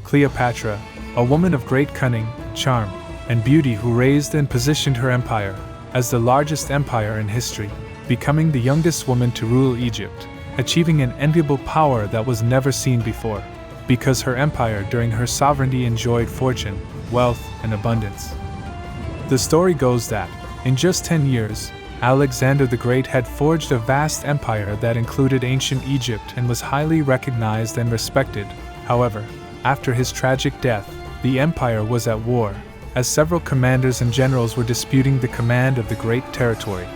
Cleopatra, a woman of great cunning, charm, and beauty who raised and positioned her empire as the largest empire in history, becoming the youngest woman to rule Egypt, achieving an enviable power that was never seen before, because her empire during her sovereignty enjoyed fortune, wealth, and abundance. The story goes that, in just 10 years, Alexander the Great had forged a vast empire that included ancient Egypt and was highly recognized and respected. However, after his tragic death, the empire was at war, as several commanders and generals were disputing the command of the great territory.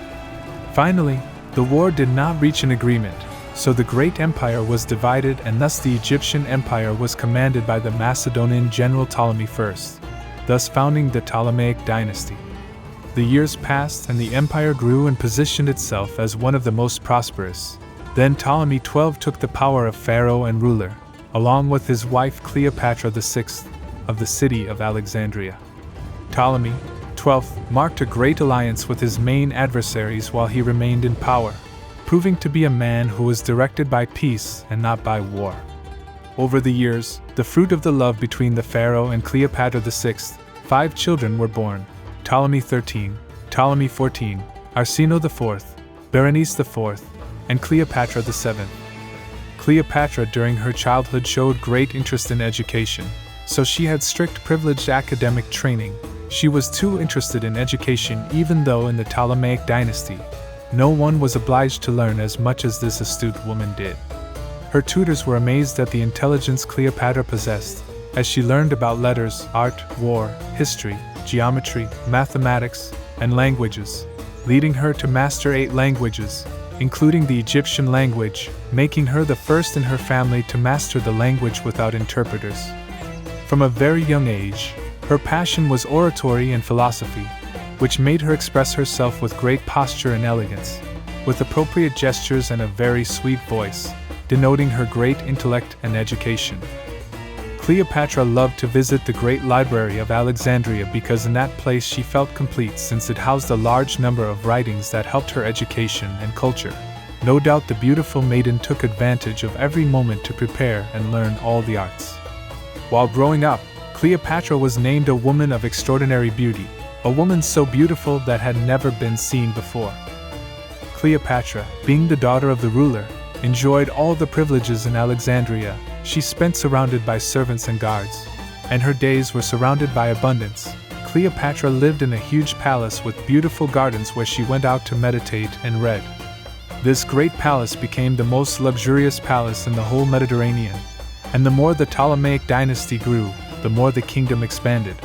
Finally, the war did not reach an agreement, so the great empire was divided, and thus the Egyptian empire was commanded by the Macedonian general Ptolemy I, thus founding the Ptolemaic dynasty. The years passed and the empire grew and positioned itself as one of the most prosperous. Then Ptolemy XII took the power of pharaoh and ruler, along with his wife Cleopatra VI, of the city of Alexandria. Ptolemy XII marked a great alliance with his main adversaries while he remained in power, proving to be a man who was directed by peace and not by war. Over the years, the fruit of the love between the pharaoh and Cleopatra VI, 5 children were born: Ptolemy XIII, Ptolemy XIV, Arsinoe IV, Berenice IV, and Cleopatra VII. Cleopatra during her childhood showed great interest in education, so she had strict privileged academic training. She was too interested in education even though in the Ptolemaic dynasty, no one was obliged to learn as much as this astute woman did. Her tutors were amazed at the intelligence Cleopatra possessed, as she learned about letters, art, war, history, geometry, mathematics, and languages, leading her to master 8 languages, including the Egyptian language, making her the first in her family to master the language without interpreters. From a very young age, her passion was oratory and philosophy, which made her express herself with great posture and elegance, with appropriate gestures and a very sweet voice, denoting her great intellect and education. Cleopatra loved to visit the great library of Alexandria because in that place she felt complete since it housed a large number of writings that helped her education and culture. No doubt the beautiful maiden took advantage of every moment to prepare and learn all the arts. While growing up, Cleopatra was named a woman of extraordinary beauty, a woman so beautiful that had never been seen before. Cleopatra, being the daughter of the ruler, enjoyed all the privileges in Alexandria. She spent surrounded by servants and guards, and her days were surrounded by abundance. Cleopatra lived in a huge palace with beautiful gardens where she went out to meditate and read. This great palace became the most luxurious palace in the whole Mediterranean, and the more the Ptolemaic dynasty grew, the more the kingdom expanded.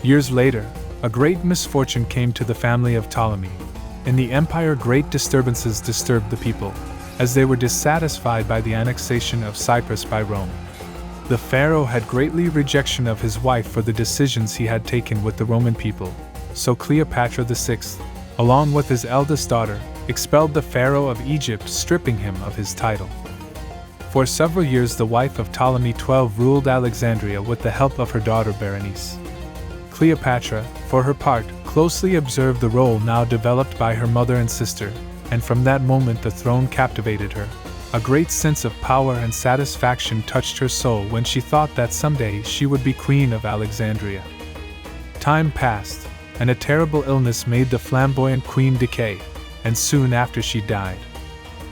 Years later, a great misfortune came to the family of Ptolemy. In the empire, great disturbances disturbed the people, as they were dissatisfied by the annexation of Cyprus by Rome. The pharaoh had greatly rejection of his wife for the decisions he had taken with the Roman people, so Cleopatra VI, along with his eldest daughter, expelled the pharaoh of Egypt, stripping him of his title. For several years the wife of Ptolemy XII ruled Alexandria with the help of her daughter Berenice. Cleopatra, for her part, closely observed the role now developed by her mother and sister, and from that moment the throne captivated her. A great sense of power and satisfaction touched her soul when she thought that someday she would be queen of Alexandria. Time passed, and a terrible illness made the flamboyant queen decay, and soon after she died.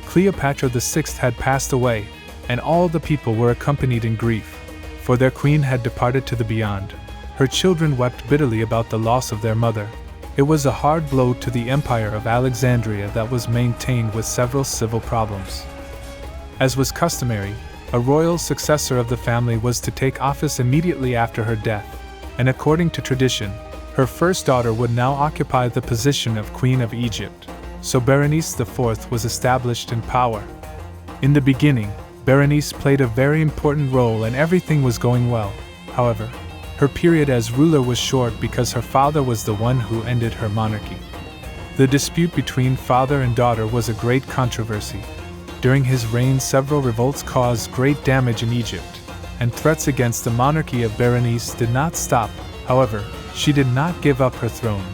Cleopatra VI had passed away, and all the people were accompanied in grief, for their queen had departed to the beyond. Her children wept bitterly about the loss of their mother. It was a hard blow to the empire of Alexandria that was maintained with several civil problems. As was customary, a royal successor of the family was to take office immediately after her death, and according to tradition, her first daughter would now occupy the position of Queen of Egypt, so Berenice IV was established in power. In the beginning, Berenice played a very important role and everything was going well. However, her period as ruler was short because her father was the one who ended her monarchy. The dispute between father and daughter was a great controversy. During his reign, several revolts caused great damage in Egypt, and threats against the monarchy of Berenice did not stop. However, she did not give up her throne.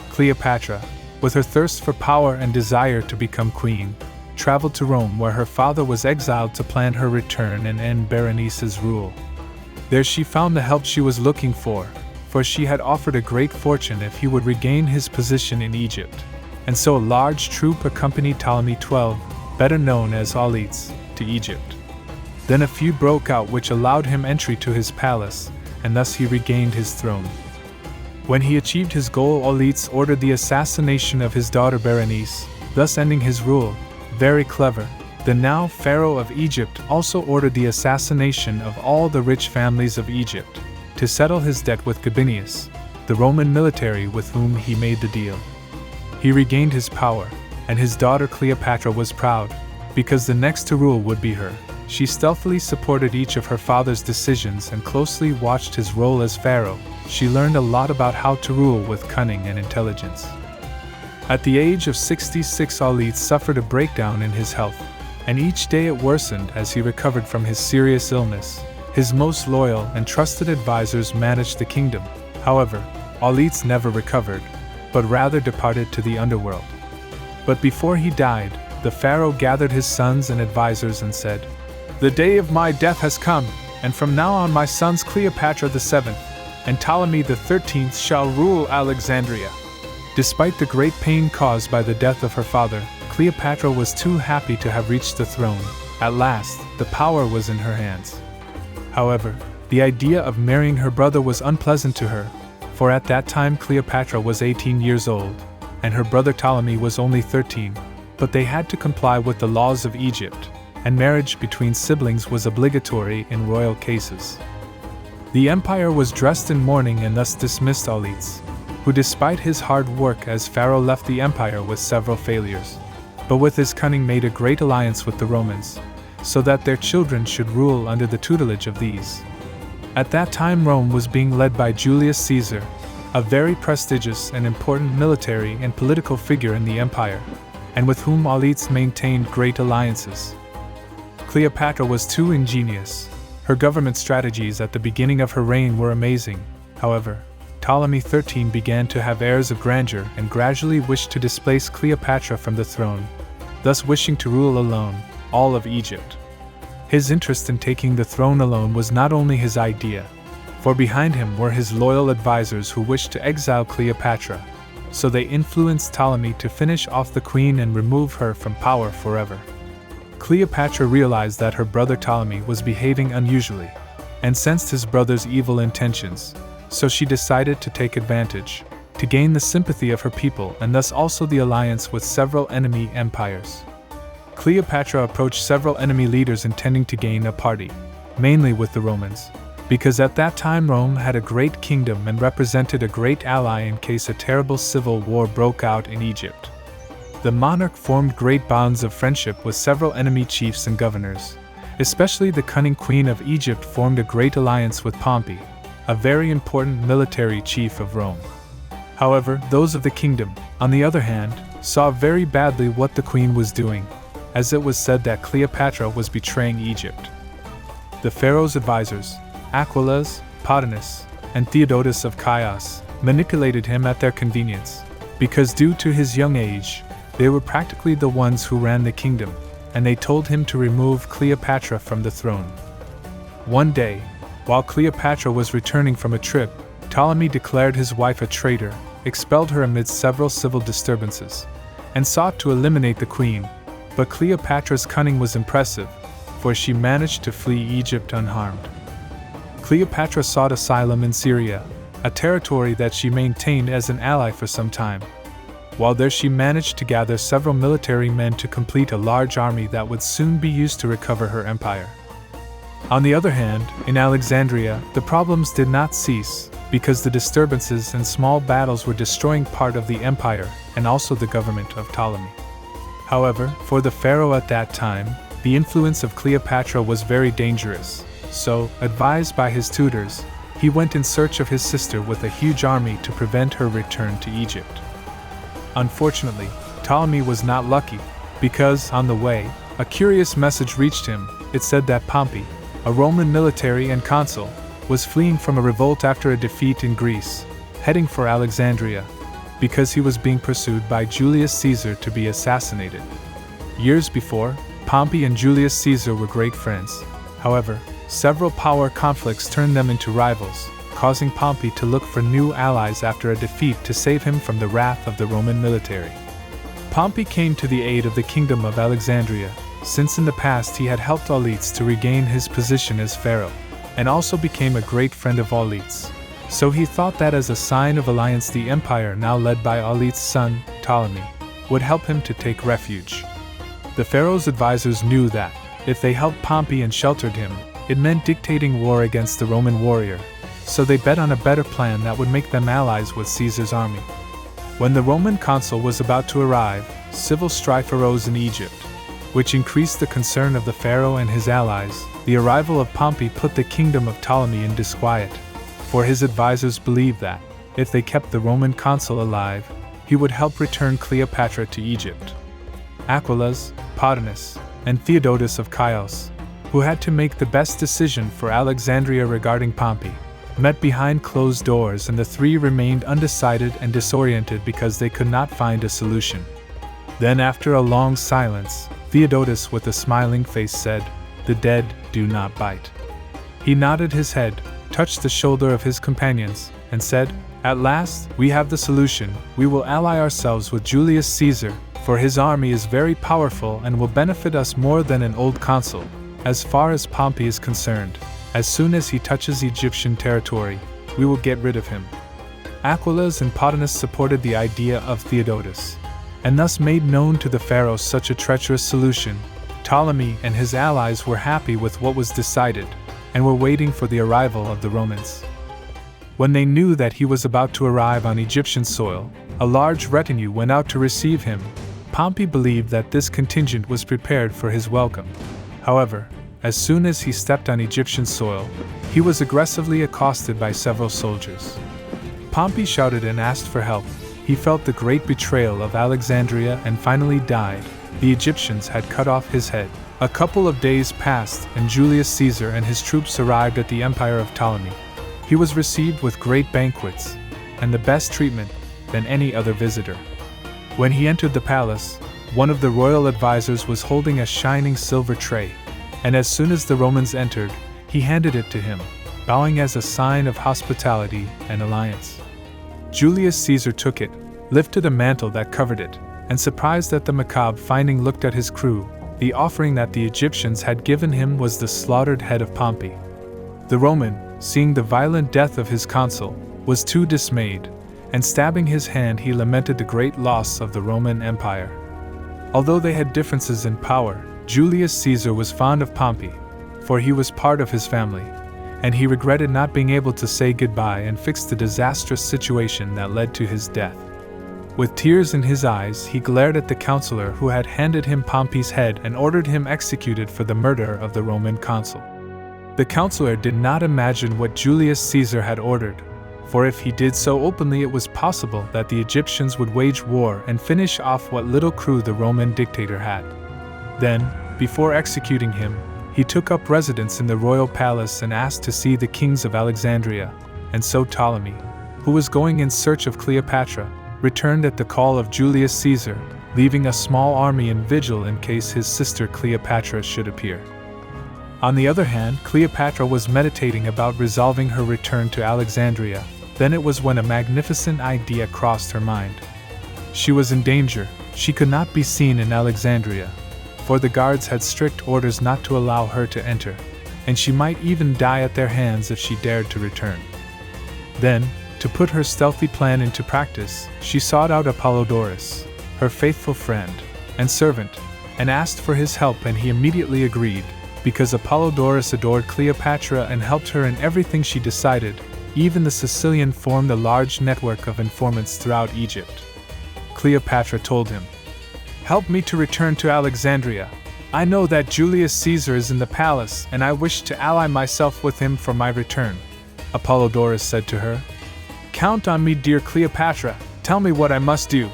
Cleopatra, with her thirst for power and desire to become queen, traveled to Rome where her father was exiled to plan her return and end Berenice's rule. There she found the help she was looking for she had offered a great fortune if he would regain his position in Egypt. And so a large troop accompanied Ptolemy XII, better known as Auletes, to Egypt. Then a feud broke out which allowed him entry to his palace, and thus he regained his throne. When he achieved his goal, Auletes ordered the assassination of his daughter Berenice, thus ending his rule. Very clever. The now Pharaoh of Egypt also ordered the assassination of all the rich families of Egypt, to settle his debt with Gabinius, the Roman military with whom he made the deal. He regained his power, and his daughter Cleopatra was proud, because the next to rule would be her. She stealthily supported each of her father's decisions and closely watched his role as pharaoh. She learned a lot about how to rule with cunning and intelligence. At the age of 66, Auletes suffered a breakdown in his health, and each day it worsened as he recovered from his serious illness. His most loyal and trusted advisors managed the kingdom. However, Auletes never recovered, but rather departed to the underworld. But before he died, the pharaoh gathered his sons and advisors and said, "The day of my death has come, and from now on my sons Cleopatra VII and Ptolemy XIII shall rule Alexandria." Despite the great pain caused by the death of her father, Cleopatra was too happy to have reached the throne. At last, the power was in her hands. However, the idea of marrying her brother was unpleasant to her, for at that time Cleopatra was 18 years old, and her brother Ptolemy was only 13, but they had to comply with the laws of Egypt, and marriage between siblings was obligatory in royal cases. The empire was dressed in mourning and thus dismissed Auletes, who despite his hard work as pharaoh left the empire with several failures, but with his cunning made a great alliance with the Romans, so that their children should rule under the tutelage of these. At that time Rome was being led by Julius Caesar, a very prestigious and important military and political figure in the empire, and with whom Auletes maintained great alliances. Cleopatra was too ingenious. Her government strategies at the beginning of her reign were amazing. However, Ptolemy XIII began to have airs of grandeur and gradually wished to displace Cleopatra from the throne, thus wishing to rule alone all of Egypt. His interest in taking the throne alone was not only his idea, for behind him were his loyal advisors who wished to exile Cleopatra, so they influenced Ptolemy to finish off the queen and remove her from power forever. Cleopatra realized that her brother Ptolemy was behaving unusually, and sensed his brother's evil intentions, so she decided to take advantage, to gain the sympathy of her people and thus also the alliance with several enemy empires. Cleopatra approached several enemy leaders intending to gain a party, mainly with the Romans, because at that time Rome had a great kingdom and represented a great ally in case a terrible civil war broke out in Egypt. The monarch formed great bonds of friendship with several enemy chiefs and governors. Especially the cunning queen of Egypt formed a great alliance with Pompey, a very important military chief of Rome. However, those of the kingdom, on the other hand, saw very badly what the queen was doing, as it was said that Cleopatra was betraying Egypt. The pharaoh's advisors, Aquilas, Potimus, and Theodotus of Chios, manipulated him at their convenience, because due to his young age, they were practically the ones who ran the kingdom, and they told him to remove Cleopatra from the throne. One day, while Cleopatra was returning from a trip, Ptolemy declared his wife a traitor, expelled her amidst several civil disturbances, and sought to eliminate the queen. But Cleopatra's cunning was impressive, for she managed to flee Egypt unharmed. Cleopatra sought asylum in Syria, a territory that she maintained as an ally for some time. While there she managed to gather several military men to complete a large army that would soon be used to recover her empire. On the other hand, in Alexandria, the problems did not cease, because the disturbances and small battles were destroying part of the empire and also the government of Ptolemy. However, for the pharaoh at that time, the influence of Cleopatra was very dangerous, so, advised by his tutors, he went in search of his sister with a huge army to prevent her return to Egypt. Unfortunately, Ptolemy was not lucky, because, on the way, a curious message reached him. It said that Pompey, a Roman military and consul, was fleeing from a revolt after a defeat in Greece, heading for Alexandria, because he was being pursued by Julius Caesar to be assassinated. Years before, Pompey and Julius Caesar were great friends. However, several power conflicts turned them into rivals, causing Pompey to look for new allies after a defeat to save him from the wrath of the Roman military. Pompey came to the aid of the kingdom of Alexandria, since in the past he had helped Auletes to regain his position as pharaoh, and also became a great friend of Auletes. So he thought that as a sign of alliance the empire now led by Auletes' son, Ptolemy, would help him to take refuge. The pharaoh's advisors knew that, if they helped Pompey and sheltered him, it meant dictating war against the Roman warrior, so they bet on a better plan that would make them allies with Caesar's army. When the Roman consul was about to arrive, civil strife arose in Egypt, which increased the concern of the pharaoh and his allies. The arrival of Pompey put the kingdom of Ptolemy in disquiet, for his advisors believed that, if they kept the Roman consul alive, he would help return Cleopatra to Egypt. Aquilas, Pothinus, and Theodotus of Chios, who had to make the best decision for Alexandria regarding Pompey, met behind closed doors, and the three remained undecided and disoriented because they could not find a solution. Then, after a long silence, Theodotus with a smiling face said, "The dead do not bite." He nodded his head, touched the shoulder of his companions, and said, "At last, we have the solution. We will ally ourselves with Julius Caesar, for his army is very powerful and will benefit us more than an old consul. As far as Pompey is concerned, as soon as he touches Egyptian territory, we will get rid of him." Aquilas and Pothinus supported the idea of Theodotus, and thus made known to the pharaoh such a treacherous solution. Ptolemy and his allies were happy with what was decided, and were waiting for the arrival of the Romans. When they knew that he was about to arrive on Egyptian soil, a large retinue went out to receive him. Pompey believed that this contingent was prepared for his welcome. However, as soon as he stepped on Egyptian soil, he was aggressively accosted by several soldiers. Pompey shouted and asked for help. He felt the great betrayal of Alexandria and finally died. The Egyptians had cut off his head. A couple of days passed, and Julius Caesar and his troops arrived at the empire of Ptolemy. He was received with great banquets, and the best treatment than any other visitor. When he entered the palace, one of the royal advisors was holding a shining silver tray, and as soon as the Romans entered, he handed it to him, bowing as a sign of hospitality and alliance. Julius Caesar took it, lifted a mantle that covered it, and surprised at the macabre finding looked at his crew. The offering that the Egyptians had given him was the slaughtered head of Pompey. The Roman, seeing the violent death of his consul, was too dismayed, and stabbing his hand he lamented the great loss of the Roman Empire. Although they had differences in power, Julius Caesar was fond of Pompey, for he was part of his family, and he regretted not being able to say goodbye and fix the disastrous situation that led to his death. With tears in his eyes, he glared at the counselor who had handed him Pompey's head and ordered him executed for the murder of the Roman consul. The counselor did not imagine what Julius Caesar had ordered, for if he did so openly it was possible that the Egyptians would wage war and finish off what little crew the Roman dictator had. Then, before executing him, he took up residence in the royal palace and asked to see the kings of Alexandria, and so Ptolemy, who was going in search of Cleopatra, returned at the call of Julius Caesar, leaving a small army in vigil in case his sister Cleopatra should appear. On the other hand, Cleopatra was meditating about resolving her return to Alexandria. Then it was when a magnificent idea crossed her mind. She was in danger. She could not be seen in Alexandria, for the guards had strict orders not to allow her to enter, and she might even die at their hands if she dared to return. Then, to put her stealthy plan into practice, she sought out Apollodorus, her faithful friend and servant, and asked for his help, and he immediately agreed, because Apollodorus adored Cleopatra and helped her in everything she decided. Even the Sicilian formed a large network of informants throughout Egypt. Cleopatra told him, "Help me to return to Alexandria. I know that Julius Caesar is in the palace, and I wish to ally myself with him for my return." Apollodorus said to her, "Count on me, dear Cleopatra. Tell me what I must do.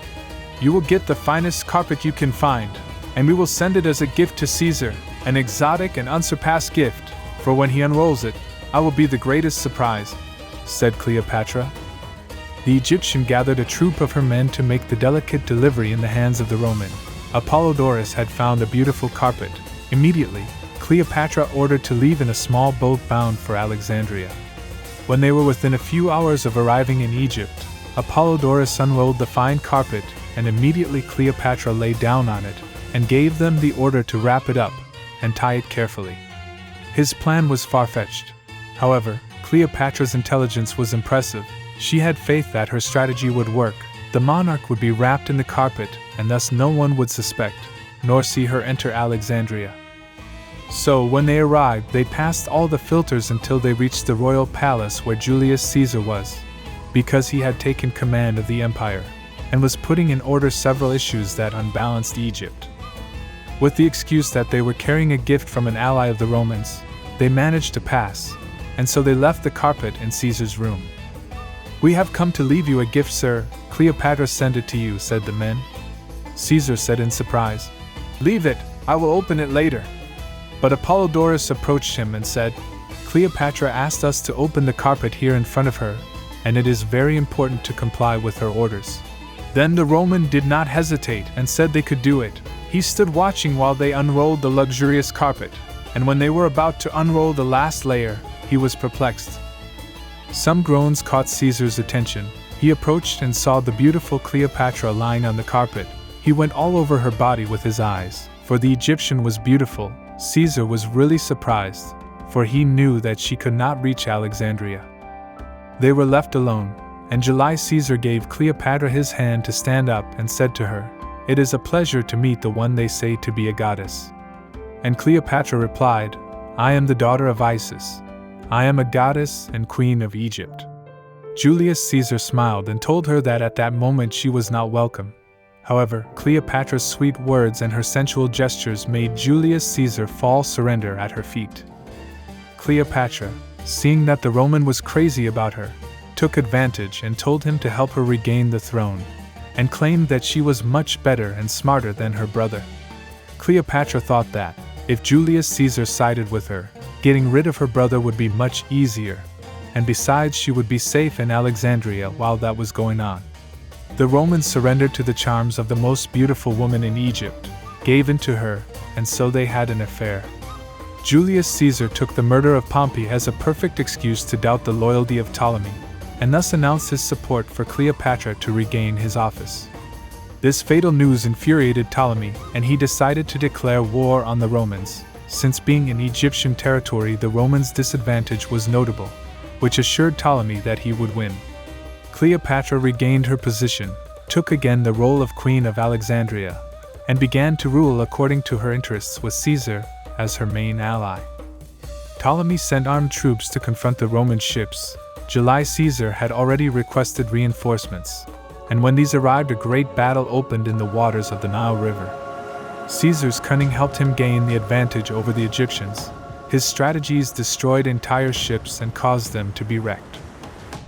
You will get the finest carpet you can find, and we will send it as a gift to Caesar, an exotic and unsurpassed gift, for when he unrolls it, I will be the greatest surprise," said Cleopatra. The Egyptian gathered a troop of her men to make the delicate delivery in the hands of the Roman. Apollodorus had found a beautiful carpet. Immediately, Cleopatra ordered to leave in a small boat bound for Alexandria. When they were within a few hours of arriving in Egypt, Apollodorus unrolled the fine carpet, and immediately Cleopatra lay down on it and gave them the order to wrap it up and tie it carefully. His plan was far-fetched. However, Cleopatra's intelligence was impressive. She had faith that her strategy would work. The monarch would be wrapped in the carpet, and thus no one would suspect, nor see her enter Alexandria. So, when they arrived, they passed all the filters until they reached the royal palace where Julius Caesar was, because he had taken command of the empire, and was putting in order several issues that unbalanced Egypt. With the excuse that they were carrying a gift from an ally of the Romans, they managed to pass, and so they left the carpet in Caesar's room. "We have come to leave you a gift, sir. Cleopatra sent it to you," said the men. Caesar said in surprise, "Leave it, I will open it later." But Apollodorus approached him and said, "Cleopatra asked us to open the carpet here in front of her, and it is very important to comply with her orders." Then the Roman did not hesitate and said they could do it. He stood watching while they unrolled the luxurious carpet, and when they were about to unroll the last layer, he was perplexed. Some groans caught Caesar's attention. He approached and saw the beautiful Cleopatra lying on the carpet. He went all over her body with his eyes, for the Egyptian was beautiful. Caesar was really surprised, for he knew that she could not reach Alexandria. They were left alone, and Julius Caesar gave Cleopatra his hand to stand up and said to her, "It is a pleasure to meet the one they say to be a goddess." And Cleopatra replied, "I am the daughter of Isis. I am a goddess and queen of Egypt." Julius Caesar smiled and told her that at that moment she was not welcome. However, Cleopatra's sweet words and her sensual gestures made Julius Caesar fall surrender at her feet. Cleopatra, seeing that the Roman was crazy about her, took advantage and told him to help her regain the throne, and claimed that she was much better and smarter than her brother. Cleopatra thought that, if Julius Caesar sided with her, getting rid of her brother would be much easier, and besides she would be safe in Alexandria while that was going on. The Romans surrendered to the charms of the most beautiful woman in Egypt, gave in to her, and so they had an affair. Julius Caesar took the murder of Pompey as a perfect excuse to doubt the loyalty of Ptolemy, and thus announced his support for Cleopatra to regain his office. This fatal news infuriated Ptolemy, and he decided to declare war on the Romans, since being in Egyptian territory the Romans' disadvantage was notable, which assured Ptolemy that he would win. Cleopatra regained her position, took again the role of Queen of Alexandria, and began to rule according to her interests with Caesar as her main ally. Ptolemy sent armed troops to confront the Roman ships. Julius Caesar had already requested reinforcements, and when these arrived, a great battle opened in the waters of the Nile River. Caesar's cunning helped him gain the advantage over the Egyptians. His strategies destroyed entire ships and caused them to be wrecked.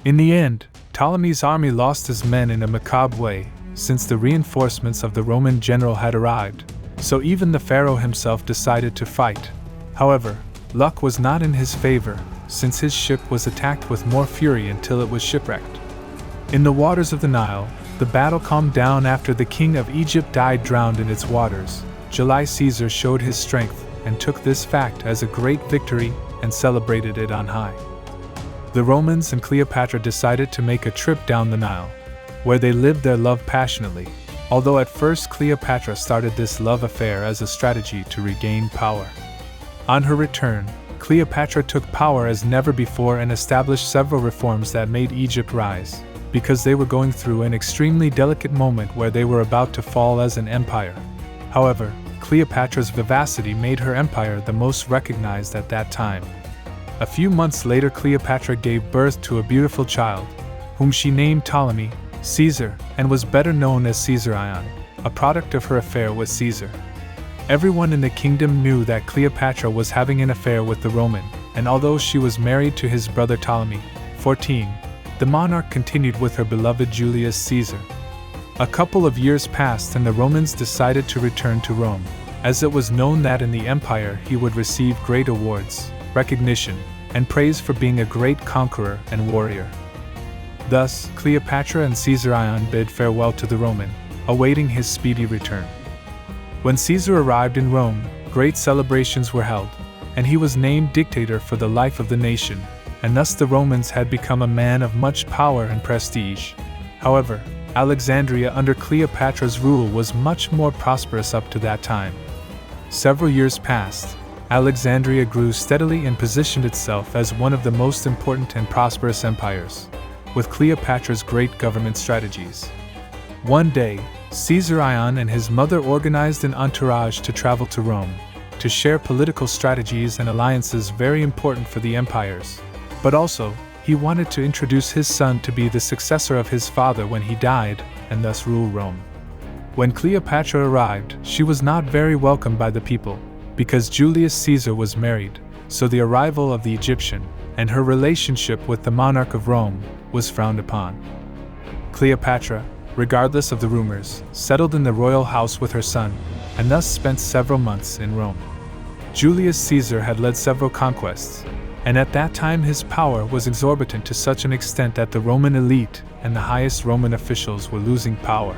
In the end, Ptolemy's army lost his men in a macabre way, since the reinforcements of the Roman general had arrived, so even the pharaoh himself decided to fight. However, luck was not in his favor, since his ship was attacked with more fury until it was shipwrecked. In the waters of the Nile, the battle calmed down after the king of Egypt died drowned in its waters. Julius Caesar showed his strength and took this fact as a great victory and celebrated it on high. The Romans and Cleopatra decided to make a trip down the Nile, where they lived their love passionately, although at first Cleopatra started this love affair as a strategy to regain power. On her return, Cleopatra took power as never before and established several reforms that made Egypt rise, because they were going through an extremely delicate moment where they were about to fall as an empire. However, Cleopatra's vivacity made her empire the most recognized at that time. A few months later, Cleopatra gave birth to a beautiful child, whom she named Ptolemy, Caesar, and was better known as Caesarion, a product of her affair with Caesar. Everyone in the kingdom knew that Cleopatra was having an affair with the Roman, and although she was married to his brother Ptolemy, 14, the monarch continued with her beloved Julius Caesar. A couple of years passed and the Romans decided to return to Rome, as it was known that in the empire he would receive great awards, recognition, and praise for being a great conqueror and warrior. Thus, Cleopatra and Caesarion bid farewell to the Roman, awaiting his speedy return. When Caesar arrived in Rome, great celebrations were held, and he was named dictator for the life of the nation, and thus the Romans had become a man of much power and prestige. However, Alexandria under Cleopatra's rule was much more prosperous up to that time. Several years passed. Alexandria grew steadily and positioned itself as one of the most important and prosperous empires, with Cleopatra's great government strategies. One day, Caesar Ion and his mother organized an entourage to travel to Rome, to share political strategies and alliances very important for the empires, but also, he wanted to introduce his son to be the successor of his father when he died, and thus rule Rome. When Cleopatra arrived, she was not very welcomed by the people, because Julius Caesar was married, so the arrival of the Egyptian, and her relationship with the monarch of Rome, was frowned upon. Cleopatra, regardless of the rumors, settled in the royal house with her son, and thus spent several months in Rome. Julius Caesar had led several conquests, and at that time his power was exorbitant to such an extent that the Roman elite and the highest Roman officials were losing power.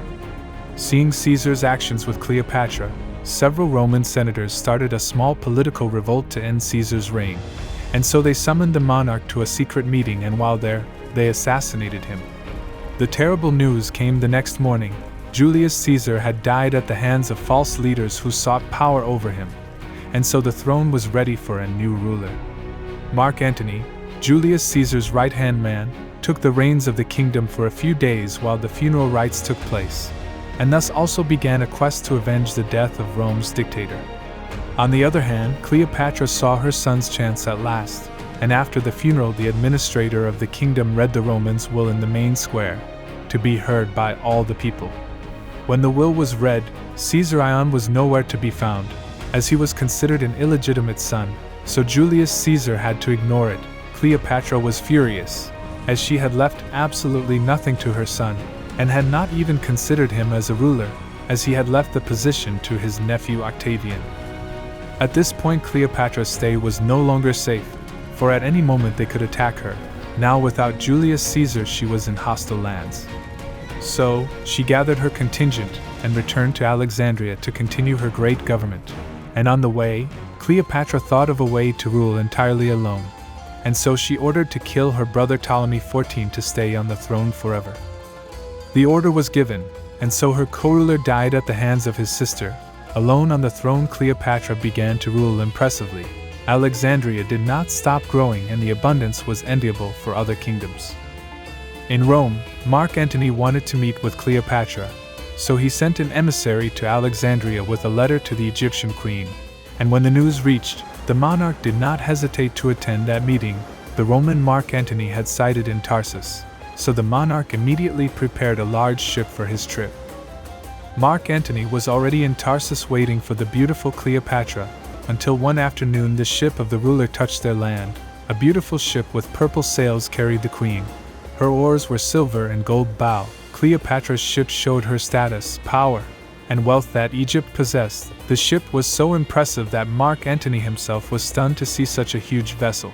Seeing Caesar's actions with Cleopatra, several Roman senators started a small political revolt to end Caesar's reign, and so they summoned the monarch to a secret meeting, and while there, they assassinated him. The terrible news came the next morning. Julius Caesar had died at the hands of false leaders who sought power over him, and so the throne was ready for a new ruler. Marc Anthony, Julius Caesar's right-hand man, took the reins of the kingdom for a few days while the funeral rites took place, and thus also began a quest to avenge the death of Rome's dictator. On the other hand, Cleopatra saw her son's chance at last, and after the funeral the administrator of the kingdom read the Romans' will in the main square, to be heard by all the people. When the will was read, Caesar Ion was nowhere to be found, as he was considered an illegitimate son, so Julius Caesar had to ignore it. Cleopatra was furious, as she had left absolutely nothing to her son, and had not even considered him as a ruler, as he had left the position to his nephew Octavian. At this point Cleopatra's stay was no longer safe, for at any moment they could attack her. Now without Julius Caesar she was in hostile lands. So, she gathered her contingent and returned to Alexandria to continue her great government. And on the way, Cleopatra thought of a way to rule entirely alone, and so she ordered to kill her brother Ptolemy XIV to stay on the throne forever. The order was given, and so her co-ruler died at the hands of his sister. Alone on the throne, Cleopatra began to rule impressively. Alexandria did not stop growing, and the abundance was enviable for other kingdoms. In Rome, Marc Anthony wanted to meet with Cleopatra, so he sent an emissary to Alexandria with a letter to the Egyptian queen. And when the news reached, the monarch did not hesitate to attend that meeting. The Roman Marc Anthony had sighted in Tarsus, so the monarch immediately prepared a large ship for his trip. Marc Anthony was already in Tarsus waiting for the beautiful Cleopatra, until one afternoon the ship of the ruler touched their land. A beautiful ship with purple sails carried the queen. Her oars were silver and gold bow. Cleopatra's ship showed her status, power, and wealth that Egypt possessed. The ship was so impressive that Marc Anthony himself was stunned to see such a huge vessel.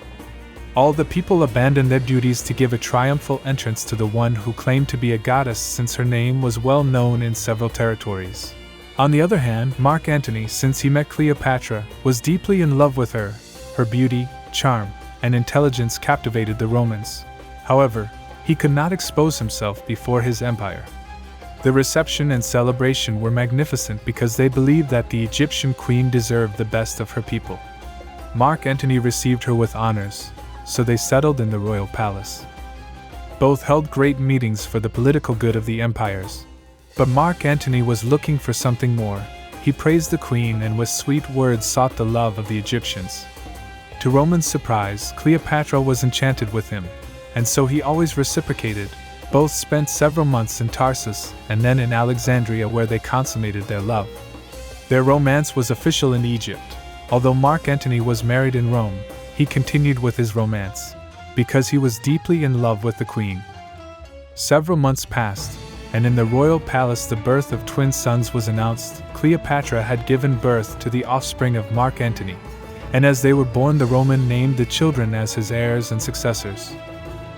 All the people abandoned their duties to give a triumphal entrance to the one who claimed to be a goddess, since her name was well known in several territories. On the other hand, Marc Anthony, since he met Cleopatra, was deeply in love with her. Her beauty, charm, and intelligence captivated the Romans. However, he could not expose himself before his empire. The reception and celebration were magnificent because they believed that the Egyptian queen deserved the best of her people. Marc Anthony received her with honors, so they settled in the royal palace. Both held great meetings for the political good of the empires. But Marc Anthony was looking for something more. He praised the queen and with sweet words sought the love of the Egyptians. To Roman surprise, Cleopatra was enchanted with him, and so he always reciprocated. Both spent several months in Tarsus and then in Alexandria, where they consummated their love. Their romance was official in Egypt. Although Marc Anthony was married in Rome, he continued with his romance, because he was deeply in love with the queen. Several months passed, and in the royal palace the birth of twin sons was announced. Cleopatra had given birth to the offspring of Marc Anthony, and as they were born the Roman named the children as his heirs and successors.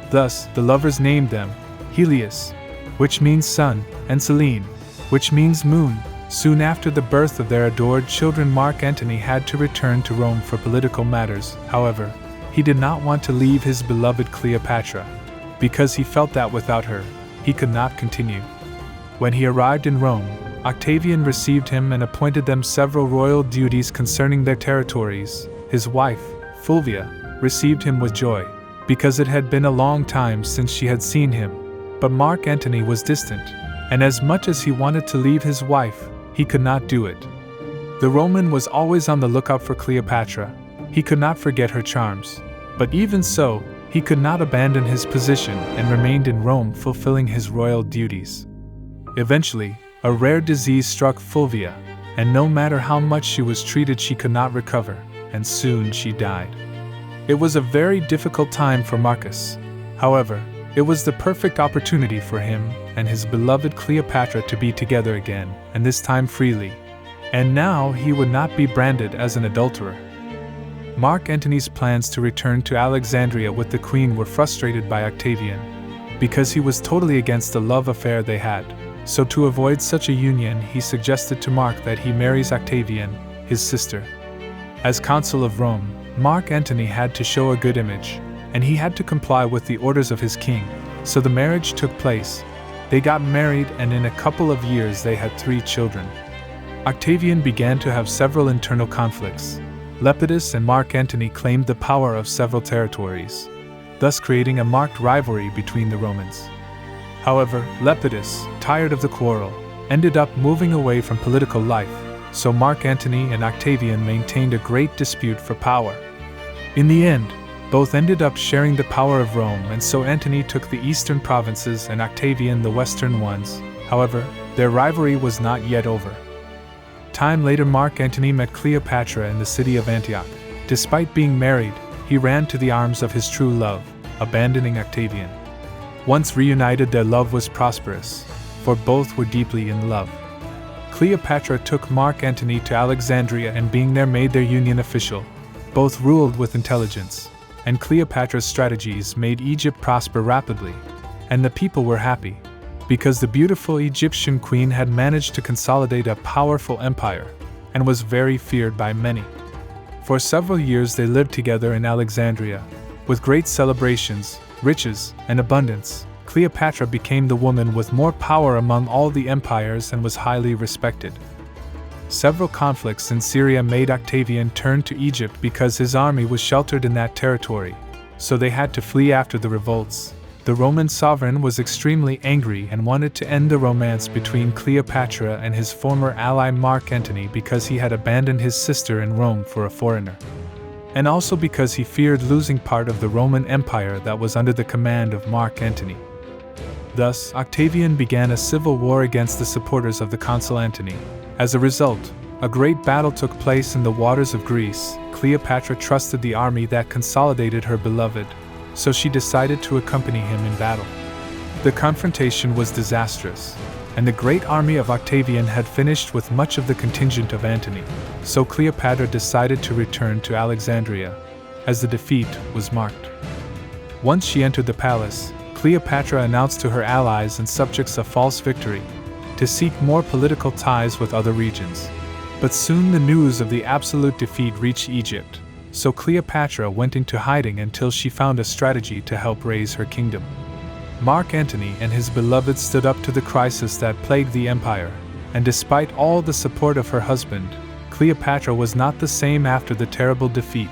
Thus, the lovers named them Julius, which means sun, and Selene, which means moon, Soon after the birth of their adored children, Marc Antony had to return to Rome for political matters. However, he did not want to leave his beloved Cleopatra, because he felt that without her, he could not continue. When he arrived in Rome, Octavian received him and appointed them several royal duties concerning their territories. His wife, Fulvia, received him with joy, because it had been a long time since she had seen him. But Marc Antony was distant, and as much as he wanted to leave his wife, he could not do it. The Roman was always on the lookout for Cleopatra. He could not forget her charms. But even so, he could not abandon his position and remained in Rome fulfilling his royal duties. Eventually, a rare disease struck Fulvia, and no matter how much she was treated, she could not recover, and soon she died. It was a very difficult time for Marcus. However, it was the perfect opportunity for him and his beloved Cleopatra to be together again, and this time freely. And now he would not be branded as an adulterer. Marc Antony's plans to return to Alexandria with the queen were frustrated by Octavian, because he was totally against the love affair they had. So to avoid such a union, he suggested to Marc that he marries Octavian, his sister. As consul of Rome, Marc Antony had to show a good image, and he had to comply with the orders of his king, so the marriage took place. They got married, and in a couple of years they had 3 children. Octavian began to have several internal conflicts. Lepidus and Marc Antony claimed the power of several territories, thus creating a marked rivalry between the Romans. However, Lepidus, tired of the quarrel, ended up moving away from political life, so Marc Antony and Octavian maintained a great dispute for power. In the end, both ended up sharing the power of Rome, and so Antony took the eastern provinces and Octavian the western ones. However, their rivalry was not yet over. Time later, Marc Antony met Cleopatra in the city of Antioch. Despite being married, he ran to the arms of his true love, abandoning Octavian. Once reunited, their love was prosperous, for both were deeply in love. Cleopatra took Marc Antony to Alexandria, and being there made their union official. Both ruled with intelligence, and Cleopatra's strategies made Egypt prosper rapidly, and the people were happy, because the beautiful Egyptian queen had managed to consolidate a powerful empire, and was very feared by many. For several years they lived together in Alexandria, with great celebrations, riches, and abundance. Cleopatra became the woman with more power among all the empires and was highly respected. Several conflicts in Syria made Octavian turn to Egypt because his army was sheltered in that territory, so they had to flee after the revolts. The Roman sovereign was extremely angry and wanted to end the romance between Cleopatra and his former ally Marc Antony because he had abandoned his sister in Rome for a foreigner, and also because he feared losing part of the Roman Empire that was under the command of Marc Antony. Thus, Octavian began a civil war against the supporters of the consul Antony. As a result, a great battle took place in the waters of Greece. Cleopatra trusted the army that consolidated her beloved, so she decided to accompany him in battle. The confrontation was disastrous, and the great army of Octavian had finished with much of the contingent of Antony, so Cleopatra decided to return to Alexandria, as the defeat was marked. Once she entered the palace, Cleopatra announced to her allies and subjects a false victory, to seek more political ties with other regions. But soon the news of the absolute defeat reached Egypt, so Cleopatra went into hiding until she found a strategy to help raise her kingdom. Marc Antony and his beloved stood up to the crisis that plagued the empire, and despite all the support of her husband, Cleopatra was not the same after the terrible defeat.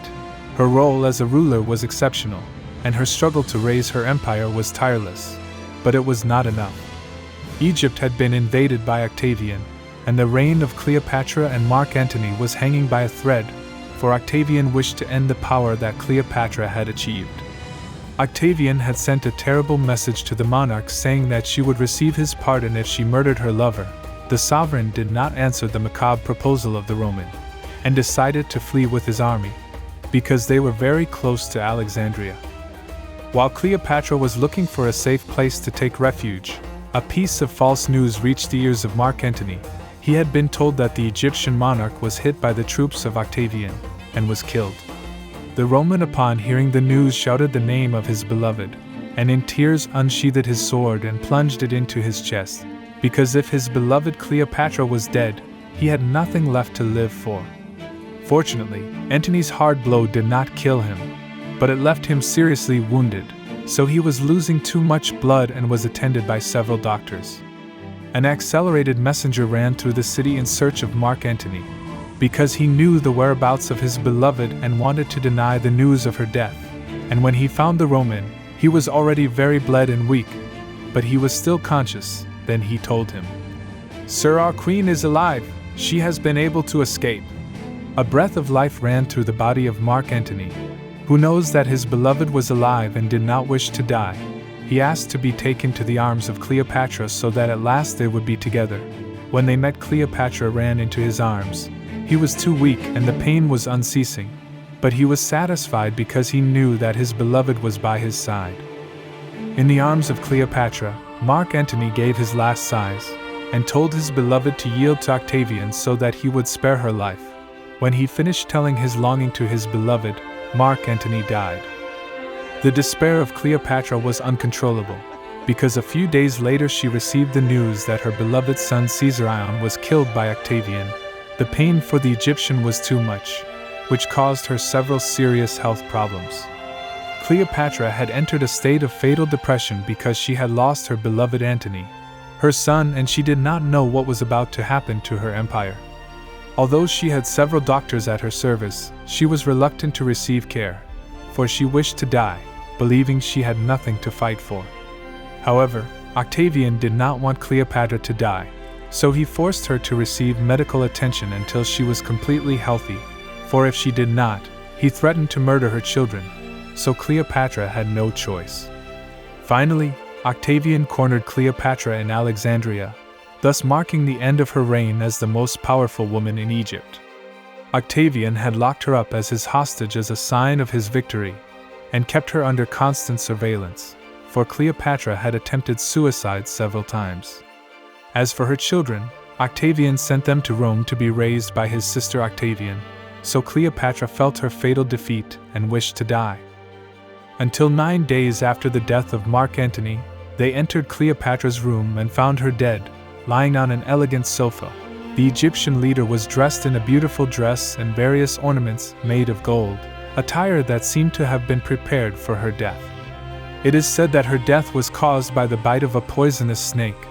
Her role as a ruler was exceptional, and her struggle to raise her empire was tireless. But it was not enough. Egypt had been invaded by Octavian, and the reign of Cleopatra and Marc Antony was hanging by a thread, for Octavian wished to end the power that Cleopatra had achieved. Octavian had sent a terrible message to the monarch saying that she would receive his pardon if she murdered her lover. The sovereign did not answer the macabre proposal of the Roman, and decided to flee with his army, because they were very close to Alexandria. While Cleopatra was looking for a safe place to take refuge, a piece of false news reached the ears of Marc Antony. He had been told that the Egyptian monarch was hit by the troops of Octavian, and was killed. The Roman, upon hearing the news, shouted the name of his beloved, and in tears unsheathed his sword and plunged it into his chest. because if his beloved Cleopatra was dead, he had nothing left to live for. Fortunately, Antony's hard blow did not kill him, but it left him seriously wounded, so he was losing too much blood and was attended by several doctors. An accelerated messenger ran through the city in search of Marc Anthony, because he knew the whereabouts of his beloved and wanted to deny the news of her death. And when he found the Roman, he was already very bled and weak, but he was still conscious. Then he told him, "Sir, our queen is alive. She has been able to escape." A breath of life ran through the body of Marc Anthony, who knows that his beloved was alive and did not wish to die. He asked to be taken to the arms of Cleopatra so that at last they would be together. When they met, Cleopatra ran into his arms. He was too weak and the pain was unceasing, but he was satisfied because he knew that his beloved was by his side. In the arms of Cleopatra, Marc Anthony gave his last sighs, and told his beloved to yield to Octavian so that he would spare her life. When he finished telling his longing to his beloved, Marc Anthony died. The despair of Cleopatra was uncontrollable, because a few days later she received the news that her beloved son Caesarion was killed by Octavian. The pain for the Egyptian was too much, which caused her several serious health problems. Cleopatra had entered a state of fatal depression because she had lost her beloved Antony, her son, and she did not know what was about to happen to her empire. Although she had several doctors at her service, she was reluctant to receive care, for she wished to die, believing she had nothing to fight for. However, Octavian did not want Cleopatra to die, so he forced her to receive medical attention until she was completely healthy, for if she did not, he threatened to murder her children, so Cleopatra had no choice. Finally, Octavian cornered Cleopatra in Alexandria, thus marking the end of her reign as the most powerful woman in Egypt. Octavian had locked her up as his hostage as a sign of his victory, and kept her under constant surveillance, for Cleopatra had attempted suicide several times. As for her children, Octavian sent them to Rome to be raised by his sister Octavian, so Cleopatra felt her fatal defeat and wished to die. Until 9 days after the death of Marc Anthony, they entered Cleopatra's room and found her dead, lying on an elegant sofa. The Egyptian leader was dressed in a beautiful dress and various ornaments made of gold, attire that seemed to have been prepared for her death. It is said that her death was caused by the bite of a poisonous snake,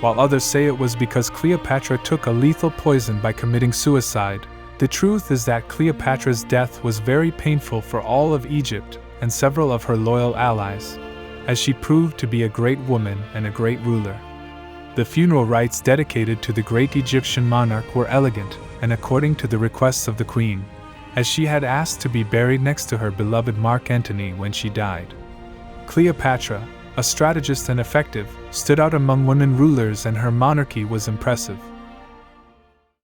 while others say it was because Cleopatra took a lethal poison by committing suicide. The truth is that Cleopatra's death was very painful for all of Egypt and several of her loyal allies, as she proved to be a great woman and a great ruler. The funeral rites dedicated to the great Egyptian monarch were elegant and according to the requests of the queen, as she had asked to be buried next to her beloved Marc Anthony when she died. Cleopatra, a strategist and effective, stood out among women rulers, and her monarchy was impressive.